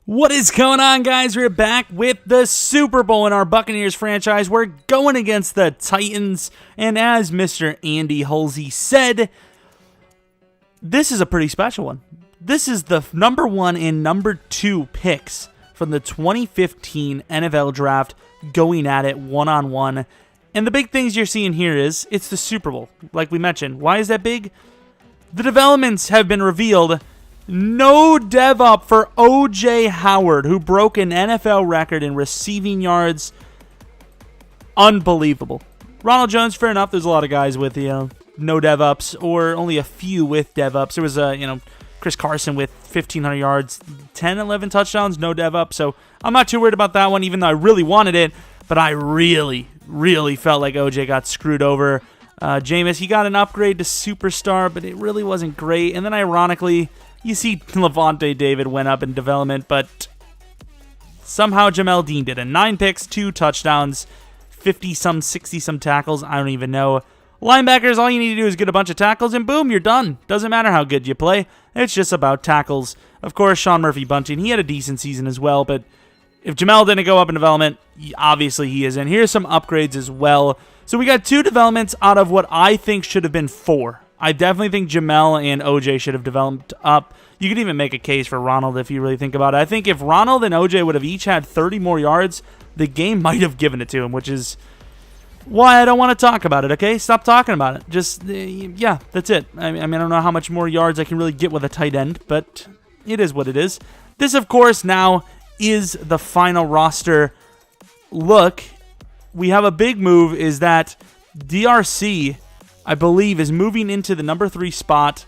What is going on, guys? We're back with the Super Bowl in our Buccaneers franchise. We're going against the Titans, and as Mr. Andy Halsey said, this is a pretty special one. This is the number 1 and number 2 picks from the 2015 NFL Draft going at it one-on-one. And the big things you're seeing here is, it's the Super Bowl, like we mentioned. Why is that big? The developments have been revealed. No dev up for O.J. Howard, who broke an NFL record in receiving yards. Unbelievable. Ronald Jones, fair enough. There's a lot of guys with, no dev ups, or only a few with dev ups. There was, Chris Carson with 1,500 yards, 10, 11 touchdowns, no dev up. So I'm not too worried about that one, even though I really wanted it. But I really felt like O.J. got screwed over. Jameis, he got an upgrade to superstar, but it really wasn't great. And then ironically, you see Levante David went up in development, but somehow Jamel Dean did it. 9 picks, 2 touchdowns, 50-some, 60-some tackles. I don't even know. Linebackers, all you need to do is get a bunch of tackles, and boom, you're done. Doesn't matter how good you play. It's just about tackles. Of course, Sean Murphy-Bunting, he had a decent season as well, but if Jamel didn't go up in development, obviously he isn't. Here's some upgrades as well. So we got 2 developments out of what I think should have been 4. I definitely think Jamel and OJ should have developed up. You could even make a case for Ronald if you really think about it. I think if Ronald and OJ would have each had 30 more yards, the game might have given it to him, which is why I don't want to talk about it, okay? Stop talking about it. Just, yeah, that's it. I mean, I don't know how much more yards I can really get with a tight end, but it is what it is. This, of course, now is the final roster look. We have a big move, is that DRC, I believe, is moving into the number 3 spot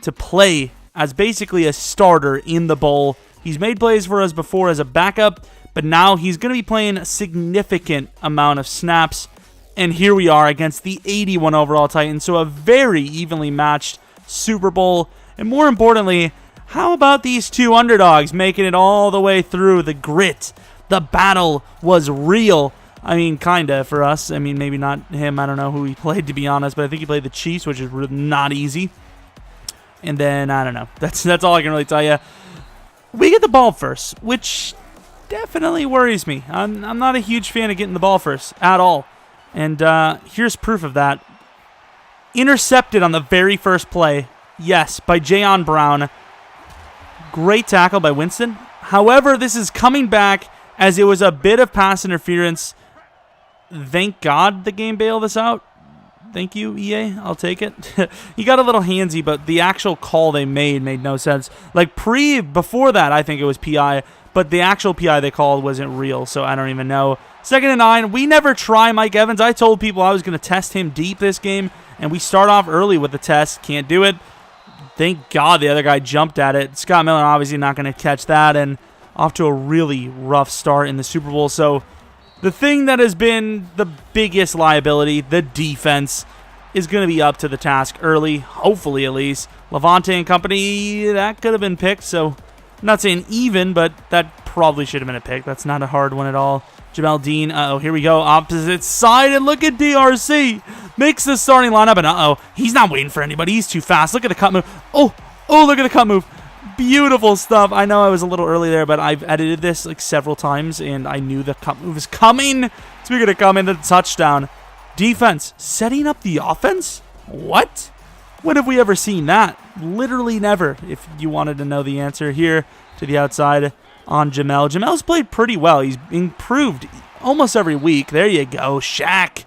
to play as basically a starter in the bowl. He's made plays for us before as a backup, but now he's going to be playing a significant amount of snaps. And here we are against the 81 overall Titans, so a very evenly matched Super Bowl. And more importantly, how about these 2 underdogs making it all the way through? The grit, the battle was real. I mean, kinda for us. I mean, maybe not him. I don't know who he played, to be honest, but I think he played the Chiefs, which is not easy. And then, I don't know. That's all I can really tell you. We get the ball first, which definitely worries me. I'm not a huge fan of getting the ball first at all. And here's proof of that. Intercepted on the very first play. Yes, by Jayon Brown. Great tackle by Winston. However, this is coming back as it was a bit of pass interference. Thank God the game bailed us out. Thank you, EA. I'll take it. He got a little handsy, but the actual call they made no sense. Like before that, I think it was PI, but the actual PI they called wasn't real, so I don't even know. 2nd and 9. We never try Mike Evans. I told people I was going to test him deep this game, and we start off early with the test. Can't do it. Thank God the other guy jumped at it. Scott Miller obviously not going to catch that, and off to a really rough start in the Super Bowl. So the thing that has been the biggest liability, the defense, is going to be up to the task early, hopefully at least. Levante and company, that could have been picked, so I'm not saying even, but that probably should have been a pick. That's not a hard one at all. Jamel Dean, here we go, opposite side, and look at DRC. Makes the starting lineup, and he's not waiting for anybody. He's too fast. Look at the cut move. Oh, look at the cut move. Beautiful stuff. I know I was a little early there, but I've edited this like several times, and I knew the cut move was coming. Speaking of coming, the touchdown. Defense setting up the offense? What? When have we ever seen that? Literally never, if you wanted to know the answer. Here to the outside on Jamel. Jamel's played pretty well. He's improved almost every week. There you go, Shaq.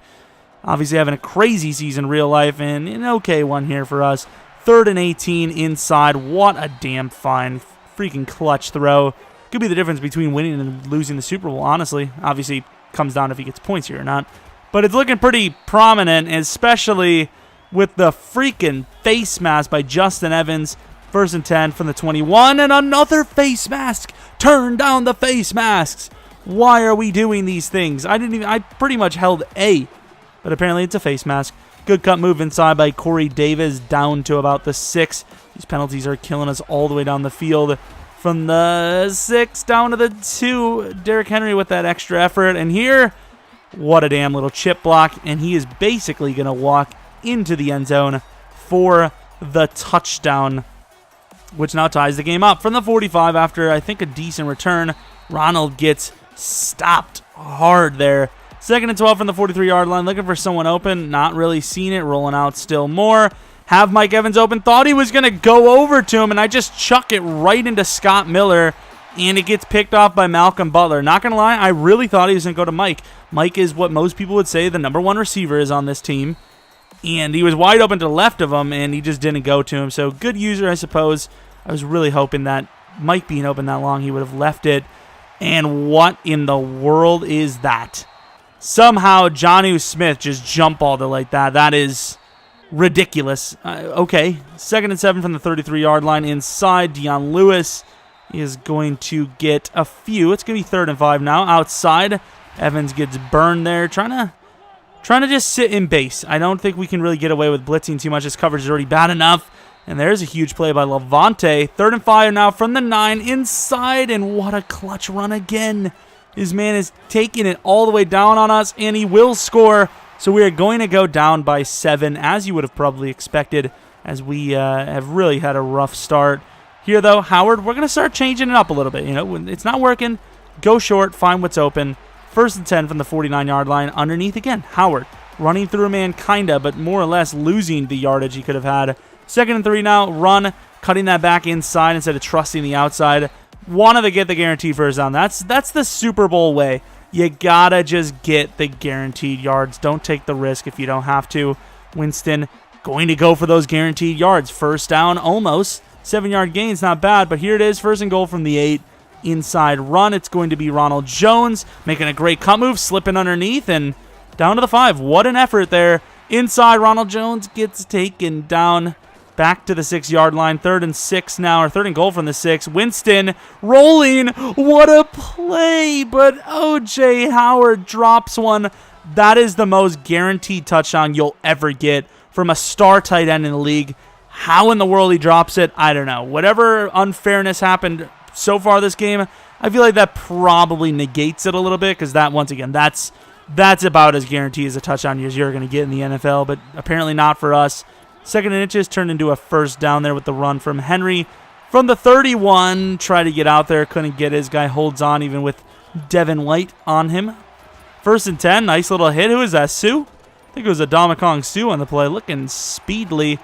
Obviously having a crazy season real life, and an okay one here for us. 3rd and 18 inside. What a damn fine freaking clutch throw. Could be the difference between winning and losing the Super Bowl, honestly. Obviously, comes down if he gets points here or not. But it's looking pretty prominent, especially with the freaking face mask by Justin Evans. 1st and 10 from the 21, and another face mask. Turn down the face masks. Why are we doing these things? I pretty much held A, but apparently it's a face mask. Good cut move inside by Corey Davis down to about the 6. These penalties are killing us all the way down the field. From the 6 down to the 2. Derrick Henry with that extra effort. And here, what a damn little chip block. And he is basically going to walk into the end zone for the touchdown. which now ties the game up. From the 45, after I think a decent return, Ronald gets stopped hard there. 2nd and 12 from the 43-yard line, looking for someone open, not really seeing it, rolling out still more. Have Mike Evans open, thought he was going to go over to him, and I just chuck it right into Scott Miller, and it gets picked off by Malcolm Butler. Not going to lie, I really thought he was going to go to Mike. Mike is what most people would say the #1 receiver is on this team, and he was wide open to the left of him, and he just didn't go to him. So good user, I suppose. I was really hoping that Mike being open that long, he would have left it. And what in the world is that? Somehow Jonnu Smith just jump balled it like that. That is ridiculous. Okay, 2nd and 7 from the 33-yard line inside. Dion Lewis is going to get a few. It's going to be 3rd and 5 now. Outside, Evans gets burned there. Trying to just sit in base. I don't think we can really get away with blitzing too much. This coverage is already bad enough. And there's a huge play by Levante. 3rd and 5 now from the 9 inside. And what a clutch run again. This man is taking it all the way down on us, and he will score. So we are going to go down by 7, as you would have probably expected, as we have really had a rough start. Here, though, Howard, we're going to start changing it up a little bit. You know, when it's not working, go short, find what's open. 1st and 10 from the 49-yard line. Underneath again, Howard running through a man, kinda, but more or less losing the yardage he could have had. 2nd and 3 now, run, cutting that back inside instead of trusting the outside. Wanted to get the guaranteed first down. That's the Super Bowl way. You gotta just get the guaranteed yards. Don't take the risk if you don't have to. Winston going to go for those guaranteed yards. First down, almost. 7-yard gains, not bad, but here it is. 1st and goal from the 8. Inside run. It's going to be Ronald Jones making a great cut move, slipping underneath, and down to the 5. What an effort there. Inside, Ronald Jones gets taken down. Back to the 6-yard line. 3rd and 6 now, or 3rd and goal from the 6. Winston rolling. What a play. But O.J. Howard drops one. That is the most guaranteed touchdown you'll ever get from a star tight end in the league. How in the world he drops it, I don't know. Whatever unfairness happened so far this game, I feel like that probably negates it a little bit, because that, once again, that's about as guaranteed as a touchdown as you're going to get in the NFL, but apparently not for us. 2nd and inches turned into a first down there with the run from Henry. From the 31, try to get out there, couldn't get his guy, holds on even with Devin White on him. 1st and 10, nice little hit. Who is that, Sue? I think it was a Domicong Sue on the play, looking speedily.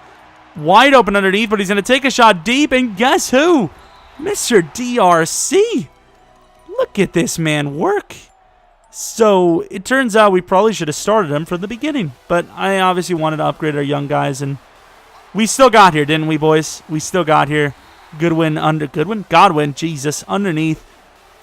Wide open underneath, but he's going to take a shot deep, and guess who? Mr. DRC. Look at this man work. So it turns out we probably should have started him from the beginning, but I obviously wanted to upgrade our young guys, and we still got here, didn't we, boys? We still got here. Godwin, Jesus, underneath.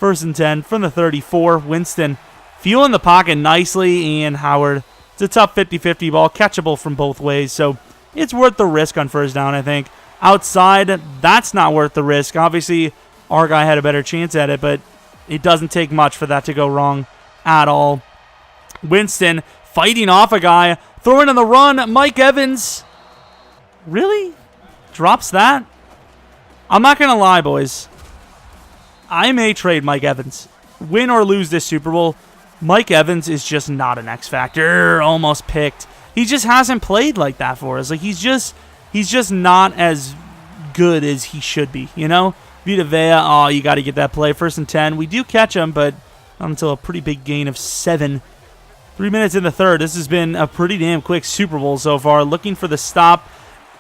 1st and 10 from the 34. Winston fueling the pocket nicely, and Howard. It's a tough 50-50 ball, catchable from both ways, so it's worth the risk on first down, I think. Outside, that's not worth the risk. Obviously, our guy had a better chance at it, but it doesn't take much for that to go wrong at all. Winston fighting off a guy, throwing on the run. Mike Evans really drops that. I'm not going to lie, boys. I may trade Mike Evans. Win or lose this Super Bowl, Mike Evans is just not an X factor. Almost picked. He just hasn't played like that for us. Like he's just not as good as he should be, you know? Vita Vea, you got to get that play. 1st and 10. We do catch him, but not until a pretty big gain of 7. 3 minutes in the 3rd. This has been a pretty damn quick Super Bowl so far. Looking for the stop.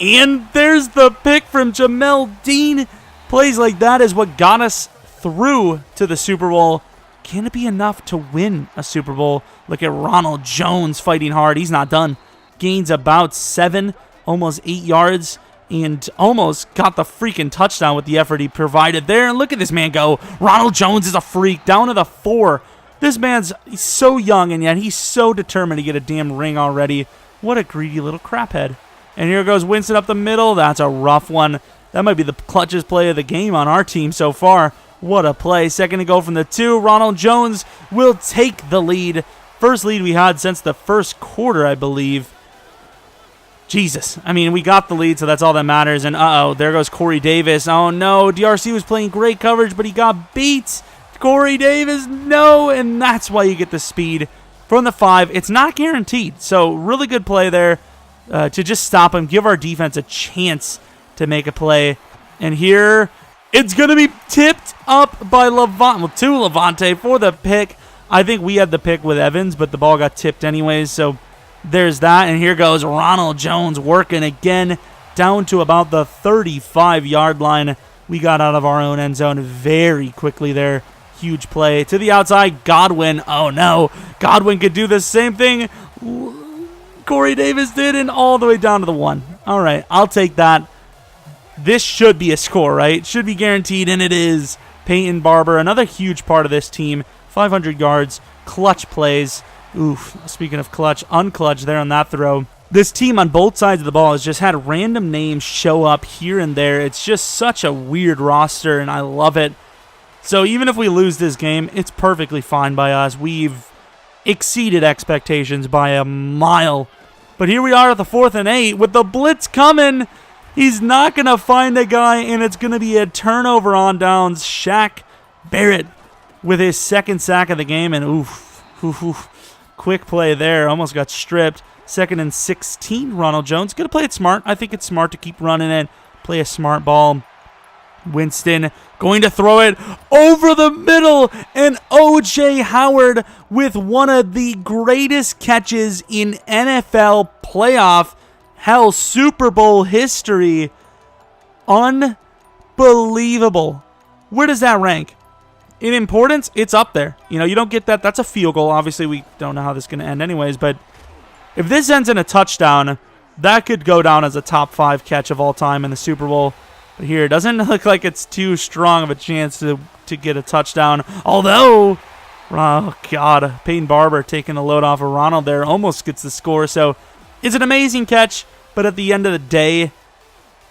And there's the pick from Jamel Dean. Plays like that is what got us through to the Super Bowl. Can it be enough to win a Super Bowl? Look at Ronald Jones fighting hard. He's not done. Gains about 7, almost 8 yards, and almost got the freaking touchdown with the effort he provided there. And look at this man go. Ronald Jones is a freak. Down to the 4. This man's so young, and yet he's so determined to get a damn ring already. What a greedy little craphead. And here goes Winston up the middle. That's a rough one. That might be the clutchest play of the game on our team so far. What a play. 2nd to go from the 2. Ronald Jones will take the lead. First lead we had since the first quarter, I believe. Jesus. I mean, we got the lead, so that's all that matters. And there goes Corey Davis. Oh, no. DRC was playing great coverage, but he got beat. Corey Davis, no. And that's why you get the speed from the 5. It's not guaranteed. So, really good play there to just stop him, give our defense a chance to make a play. And here, it's going to be tipped up by to Levante for the pick. I think we had the pick with Evans, but the ball got tipped anyways, so there's that. And here goes Ronald Jones working again down to about the 35-yard line. We got out of our own end zone very quickly there. Huge play to the outside. Godwin. Oh, no. Godwin could do the same thing Corey Davis did, and all the way down to the 1. All right, I'll take that. This should be a score, right? Should be guaranteed, and it is. Peyton Barber, another huge part of this team. 500 yards, clutch plays. Oof, speaking of clutch, unclutch there on that throw. This team on both sides of the ball has just had random names show up here and there. It's just such a weird roster, and I love it. So even if we lose this game, it's perfectly fine by us. We've exceeded expectations by a mile. But here we are at the 4th and 8 with the blitz coming. He's not going to find a guy, and it's going to be a turnover on downs. Shaq Barrett with his 2nd sack of the game, and oof. Quick play there. Almost got stripped. 2nd and 16. Ronald Jones going to play it smart. I think it's smart to keep running it. Play a smart ball. Winston going to throw it over the middle, and O.J. Howard with one of the greatest catches in NFL playoff, hell, Super Bowl history. Unbelievable. Where does that rank? In importance, it's up there. You know, you don't get that. That's a field goal. Obviously, we don't know how this is going to end anyways, but if this ends in a touchdown, that could go down as a top 5 catch of all time in the Super Bowl. But here, it doesn't look like it's too strong of a chance to get a touchdown. Although, oh, God, Peyton Barber taking the load off of Ronald there almost gets the score. So it's an amazing catch, but at the end of the day,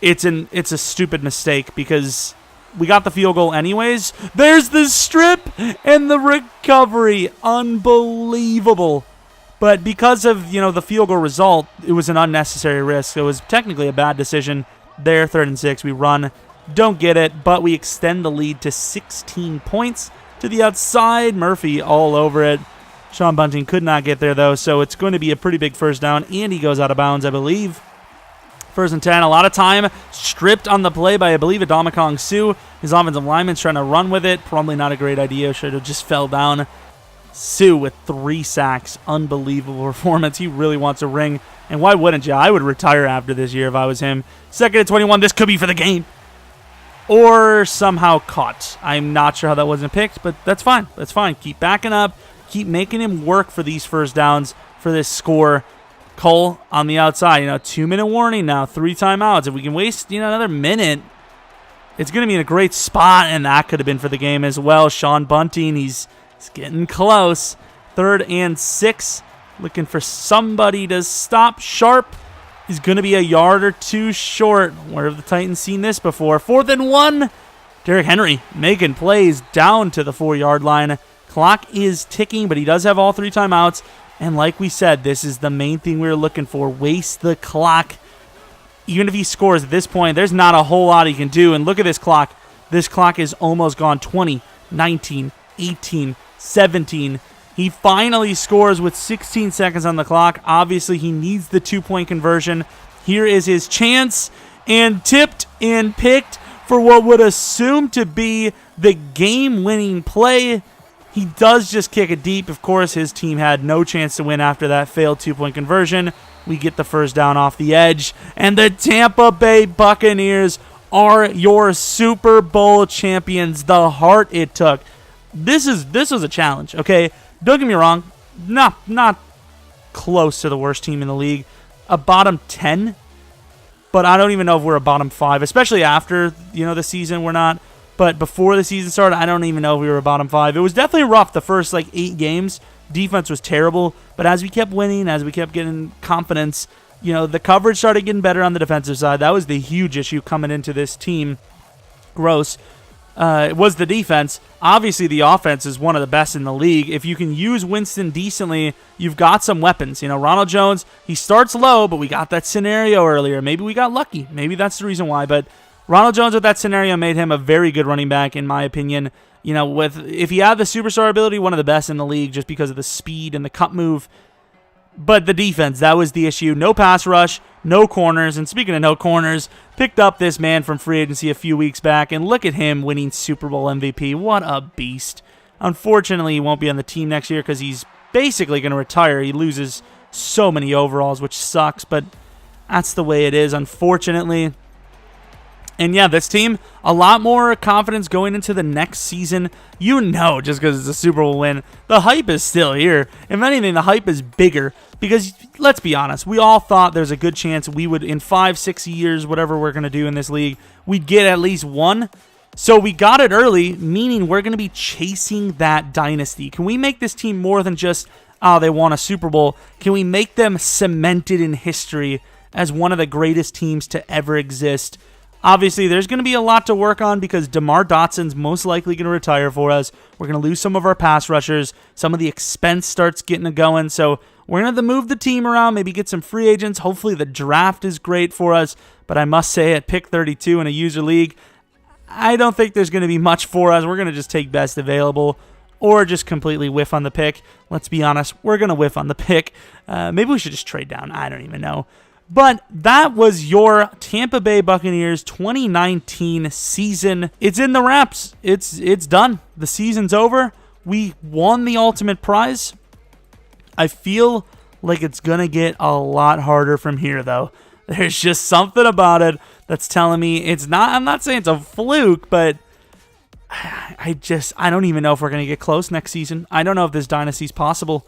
it's a stupid mistake because we got the field goal anyways. There's the strip and the recovery. Unbelievable. But because of, the field goal result, it was an unnecessary risk. It was technically a bad decision. There, 3rd and 6, we run, don't get it, but we extend the lead to 16 points to the outside. Murphy all over it. Sean Bunting could not get there, though, so it's going to be a pretty big first down, and he goes out of bounds, I believe. 1st and 10, a lot of time stripped on the play by, I believe, Adamacong Suh. His offensive lineman's trying to run with it. Probably not a great idea. Should have just fell down. Suh with 3 sacks. Unbelievable performance. He really wants a ring. And why wouldn't you? I would retire after this year if I was him. 2nd and 21. This could be for the game. Or somehow caught. I'm not sure how that wasn't picked, but that's fine. That's fine. Keep backing up. Keep making him work for these first downs for this score. Cole on the outside. 2-minute warning now. 3 timeouts. If we can waste, another minute, it's going to be in a great spot, and that could have been for the game as well. Sean Bunting, he's getting close. 3rd and 6. Looking for somebody to stop. Sharp is going to be a yard or 2 short. Where have the Titans seen this before? 4th and 1. Derrick Henry making plays down to the 4-yard line. Clock is ticking, but he does have all 3 timeouts. And like we said, this is the main thing we were looking for. Waste the clock. Even if he scores at this point, there's not a whole lot he can do. And look at this clock. This clock is almost gone. 20, 19, 18, 17. He finally scores with 16 seconds on the clock. Obviously, he needs the 2-point conversion. Here is his chance, and tipped and picked for what would assume to be the game-winning play. He does just kick it deep. Of course, his team had no chance to win after that failed 2-point conversion. We get the first down off the edge, and the Tampa Bay Buccaneers are your Super Bowl champions. The heart it took. This was a challenge, okay? Don't get me wrong, not close to the worst team in the league. A bottom 10, but I don't even know if we're a bottom 5, especially after, the season we're not. But before the season started, I don't even know if we were a bottom 5. It was definitely rough the first, 8 games. Defense was terrible, but as we kept winning, as we kept getting confidence, the coverage started getting better on the defensive side. That was the huge issue coming into this team. Gross. It was the defense. Obviously, the offense is one of the best in the league. If you can use Winston decently, you've got some weapons. Ronald Jones, he starts low, but we got that scenario earlier. Maybe we got lucky. Maybe that's the reason why. But Ronald Jones with that scenario made him a very good running back, in my opinion. If he had the superstar ability, one of the best in the league just because of the speed and the cut move. But the defense, that was the issue. No pass rush, no corners. And speaking of no corners, picked up this man from free agency a few weeks back, and look at him winning Super Bowl MVP. What a beast. Unfortunately, he won't be on the team next year because he's basically going to retire. He loses so many overalls, which sucks, but that's the way it is, unfortunately. And yeah, this team, a lot more confidence going into the next season. You know, just because it's a Super Bowl win, the hype is still here. If anything, the hype is bigger because, let's be honest, we all thought there's a good chance we would, in 5-6 years, whatever we're going to do in this league, we'd get at least one. So we got it early, meaning we're going to be chasing that dynasty. Can we make this team more than just, oh, they won a Super Bowl? Can we make them cemented in history as one of the greatest teams to ever exist? Obviously, there's going to be a lot to work on because DeMar Dotson's most likely going to retire for us. We're going to lose some of our pass rushers. Some of the expense starts getting going. So we're going to have to move the team around, maybe get some free agents. Hopefully the draft is great for us. But I must say, at pick 32 in a user league, I don't think there's going to be much for us. We're going to just take best available or just completely whiff on the pick. Let's be honest, we're going to whiff on the pick. Maybe we should just trade down. I don't even know. But that was your Tampa Bay Buccaneers 2019 season. It's in the wraps. It's done. The season's over. We won the ultimate prize. I feel like it's going to get a lot harder from here, though. There's just something about it that's telling me it's not. I'm not saying it's a fluke, but I don't even know if we're going to get close next season. I don't know if this dynasty's possible.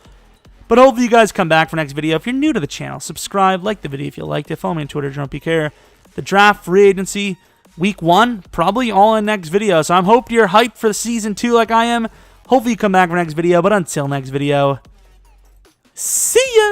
But hopefully you guys come back for next video. If you're new to the channel, subscribe, like the video if you liked it. Follow me on Twitter, Jeromepkr. The draft, free agency, week 1, probably all in next video. So I'm hoping you're hyped for season 2 like I am. Hopefully you come back for next video. But until next video, see ya!